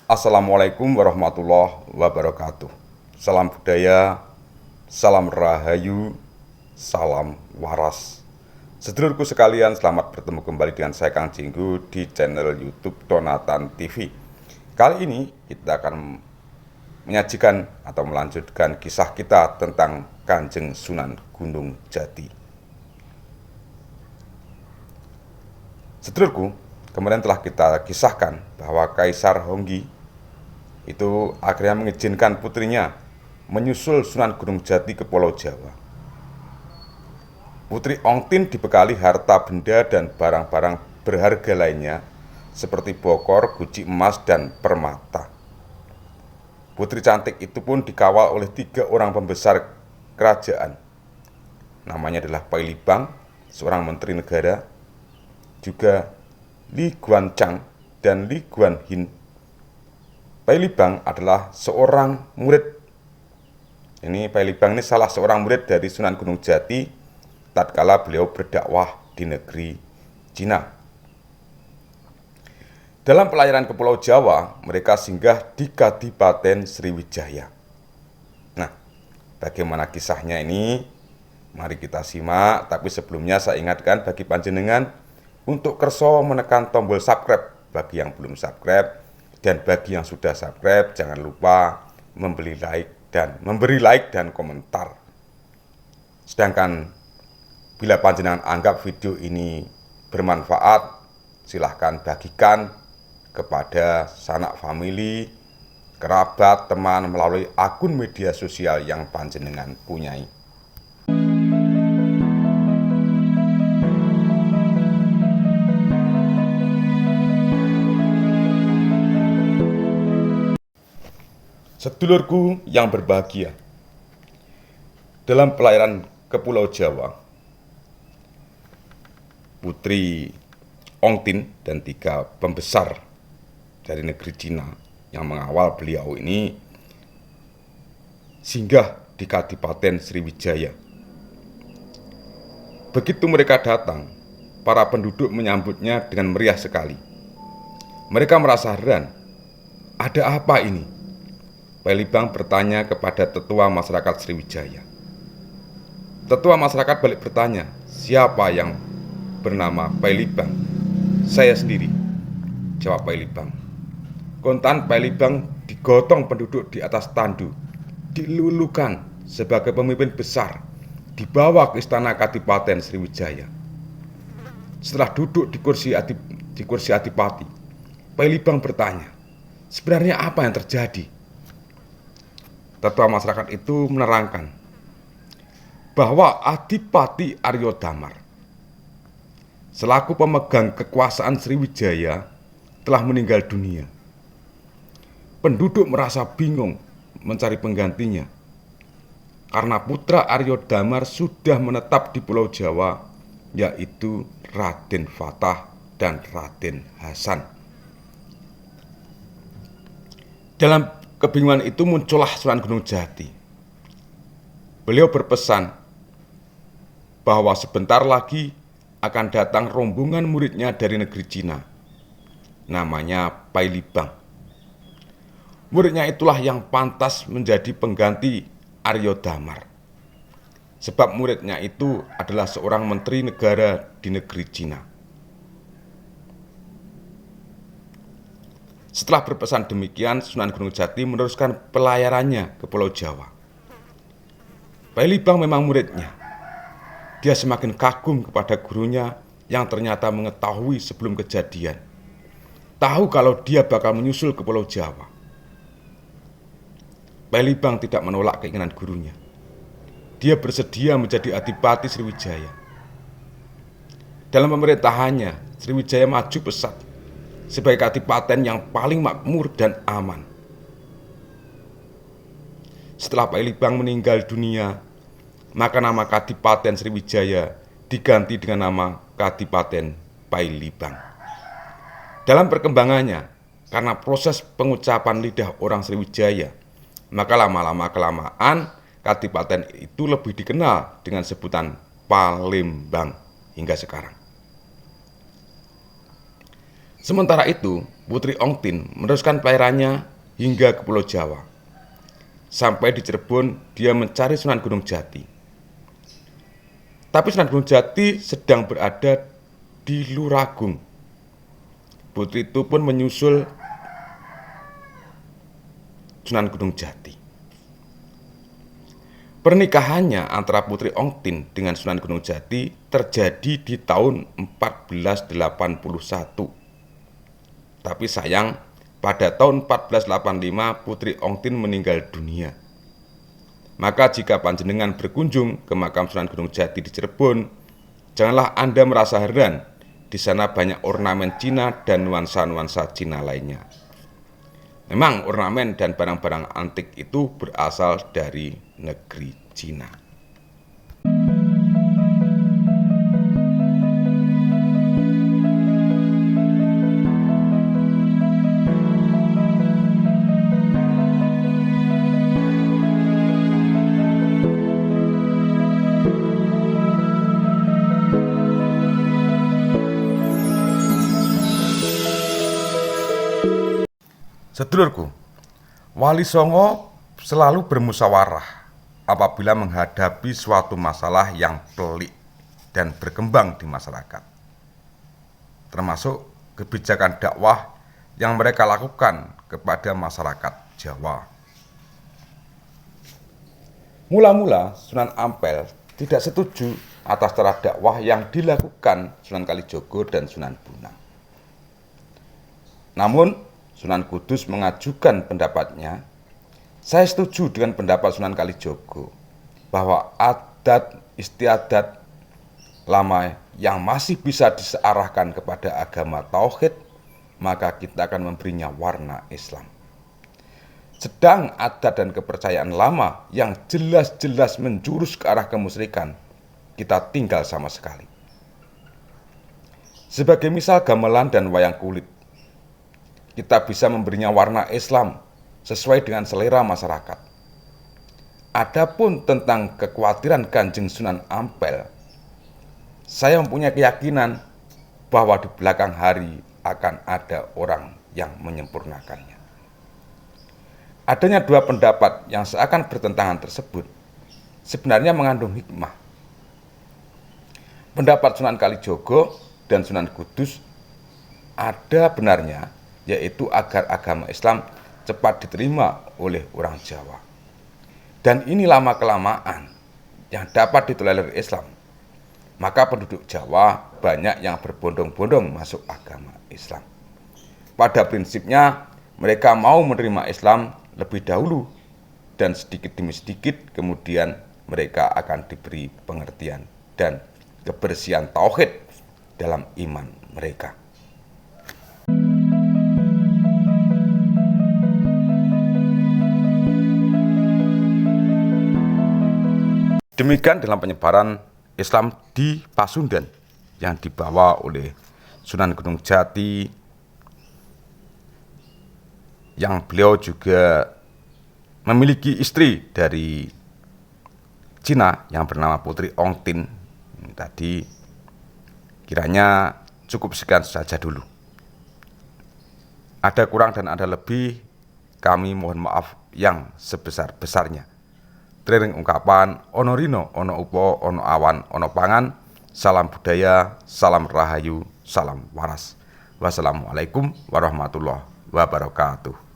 Assalamualaikum warahmatullahi wabarakatuh. Salam budaya, salam rahayu, salam waras. Sedulurku sekalian, selamat bertemu kembali dengan saya Kang Jinggu di channel YouTube Donatan TV. Kali ini kita akan menyajikan atau melanjutkan kisah kita tentang Kanjeng Sunan Gunung Jati. Sedulurku, kemarin telah kita kisahkan bahwa Kaisar Honggi itu akhirnya mengizinkan putrinya menyusul Sunan Gunung Jati ke Pulau Jawa. Putri Ongtin dibekali harta benda dan barang-barang berharga lainnya seperti bokor, guci emas, dan permata. Putri cantik itu pun dikawal oleh 3 orang pembesar kerajaan. Namanya adalah Pai Libang, seorang menteri negara, juga Li Guanchang dan Li Guanhin. Pai Libang adalah seorang murid. Pai Libang ini salah seorang murid dari Sunan Gunung Jati tatkala beliau berdakwah di negeri Cina. Dalam pelayaran ke Pulau Jawa, mereka singgah di Kadipaten Sriwijaya. Nah, bagaimana kisahnya ini? Mari kita simak, tapi sebelumnya saya ingatkan bagi panjenengan untuk kerso menekan tombol subscribe bagi yang belum subscribe. Dan bagi yang sudah subscribe, jangan lupa memberi like dan komentar. Sedangkan bila panjenengan anggap video ini bermanfaat, silahkan bagikan kepada sanak famili, kerabat, teman melalui akun media sosial yang panjenengan punyai. Sedulurku yang berbahagia, dalam pelayaran ke Pulau Jawa, Putri Ongtin dan 3 pembesar dari negeri Cina yang mengawal beliau ini singgah di Kadipaten Sriwijaya. Begitu mereka datang, para penduduk menyambutnya dengan meriah sekali. Mereka merasa heran, ada apa ini? Pai Libang bertanya kepada tetua masyarakat Sriwijaya. Tetua masyarakat balik bertanya, siapa yang bernama Pai Libang? Saya sendiri, jawab Pai Libang. Kontan Pai Libang digotong penduduk di atas tandu, dilulukan sebagai pemimpin besar, dibawa ke istana Kadipaten Sriwijaya. Setelah duduk di kursi adipati, Pai Libang bertanya, sebenarnya apa yang terjadi? Tetua masyarakat itu menerangkan bahwa Adipati Aryo Damar selaku pemegang kekuasaan Sriwijaya telah meninggal dunia. Penduduk merasa bingung mencari penggantinya karena putra Aryo Damar sudah menetap di Pulau Jawa, yaitu Raden Fatah dan Raden Hasan. Dalam kebingungan itu muncullah Sunan Gunung Jati. Beliau berpesan bahwa sebentar lagi akan datang rombongan muridnya dari negeri Cina. Namanya Pai Libang. Muridnya itulah yang pantas menjadi pengganti Aryo Damar. Sebab muridnya itu adalah seorang menteri negara di negeri Cina. Setelah berpesan demikian, Sunan Gunung Jati meneruskan pelayarannya ke Pulau Jawa. Pai Libang memang muridnya. Dia semakin kagum kepada gurunya yang ternyata mengetahui sebelum kejadian. Tahu kalau dia bakal menyusul ke Pulau Jawa. Pai Libang tidak menolak keinginan gurunya. Dia bersedia menjadi Adipati Sriwijaya. Dalam pemerintahannya, Sriwijaya maju pesat sebagai kadipaten yang paling makmur dan aman. Setelah Pai Libang meninggal dunia, maka nama Kadipaten Sriwijaya diganti dengan nama Kadipaten Pai Libang. Dalam perkembangannya, karena proses pengucapan lidah orang Sriwijaya, maka lama-lama kelamaan Kadipaten itu lebih dikenal dengan sebutan Palembang hingga sekarang. Sementara itu, Putri Ongtin meneruskan pelayarannya hingga ke Pulau Jawa. Sampai di Cirebon, dia mencari Sunan Gunung Jati. Tapi Sunan Gunung Jati sedang berada di Luragung. Putri itu pun menyusul Sunan Gunung Jati. Pernikahannya antara Putri Ongtin dengan Sunan Gunung Jati terjadi di tahun 1481. Tapi sayang, pada tahun 1485 Putri Ongtin meninggal dunia. Maka jika panjenengan berkunjung ke makam Sunan Gunung Jati di Cirebon, janganlah Anda merasa heran, di sana banyak ornamen Cina dan nuansa-nuansa Cina lainnya. Memang ornamen dan barang-barang antik itu berasal dari negeri Cina. Sedulurku, Wali Songo selalu bermusyawarah apabila menghadapi suatu masalah yang pelik dan berkembang di masyarakat, termasuk kebijakan dakwah yang mereka lakukan kepada masyarakat Jawa. Mula-mula Sunan Ampel tidak setuju atas cara dakwah yang dilakukan Sunan Kalijogo dan Sunan Bonang. Namun Sunan Kudus mengajukan pendapatnya. Saya setuju dengan pendapat Sunan Kalijogo bahwa adat istiadat lama yang masih bisa disearahkan kepada agama tauhid, maka kita akan memberinya warna Islam. Sedang adat dan kepercayaan lama yang jelas-jelas menjurus ke arah kemusyrikan, kita tinggal sama sekali. Sebagai misal gamelan dan wayang kulit, kita bisa memberinya warna Islam sesuai dengan selera masyarakat. Adapun tentang kekhawatiran Kanjeng Sunan Ampel, saya mempunyai keyakinan bahwa di belakang hari akan ada orang yang menyempurnakannya. Adanya dua pendapat yang seakan bertentangan tersebut sebenarnya mengandung hikmah. Pendapat Sunan Kalijogo dan Sunan Kudus ada benarnya, yaitu agar agama Islam cepat diterima oleh orang Jawa. Dan ini lama-kelamaan yang dapat ditolerir Islam, maka penduduk Jawa banyak yang berbondong-bondong masuk agama Islam. Pada prinsipnya, mereka mau menerima Islam lebih dahulu, dan sedikit demi sedikit kemudian mereka akan diberi pengertian dan kebersihan tauhid dalam iman mereka. Demikian dalam penyebaran Islam di Pasundan yang dibawa oleh Sunan Gunung Jati, yang beliau juga memiliki istri dari Cina yang bernama Putri Ongtin. Tadi kiranya cukup sekian saja dulu. Ada kurang dan ada lebih, kami mohon maaf yang sebesar-besarnya. Training ungkapan ono rino, ono upo, ono awan, ono pangan. Salam budaya, salam rahayu, salam waras. Wassalamualaikum warahmatullahi wabarakatuh.